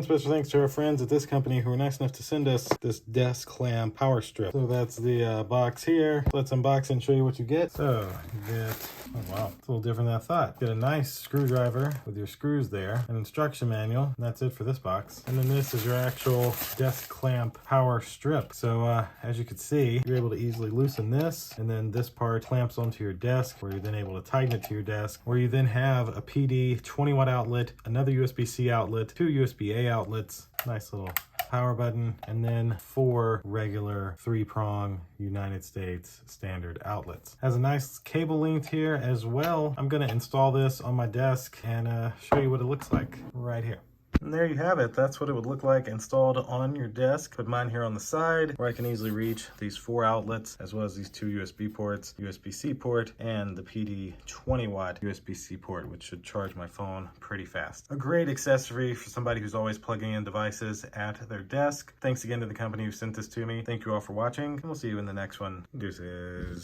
And special thanks to our friends at this company who were nice enough to send us this desk clamp power strip. So that's the box here. Let's unbox and show you what you get. So you get, oh wow, it's a little different than I thought. Get a nice screwdriver with your screws there, an instruction manual, and that's it for this box. And then this is your actual desk clamp power strip. So as you can see, you're able to easily loosen this, and then this part clamps onto your desk where you're then able to tighten it to your desk, where you then have a PD 20-watt outlet, another USB-C outlet, 2 USB-A outlets, nice little power button, and then 4 regular 3-prong United States standard outlets. Has a nice cable length here as well. I'm gonna install this on my desk and show you what it looks like right here. And there you have it. That's what it would look like installed on your desk. Put mine here on the side where I can easily reach these 4 outlets, as well as these 2 USB ports, USB-C port, and the PD 20-watt USB-C port, which should charge my phone pretty fast. A great accessory for somebody who's always plugging in devices at their desk. Thanks again to the company who sent this to me. Thank you all for watching, and we'll see you in the next one. Deuces.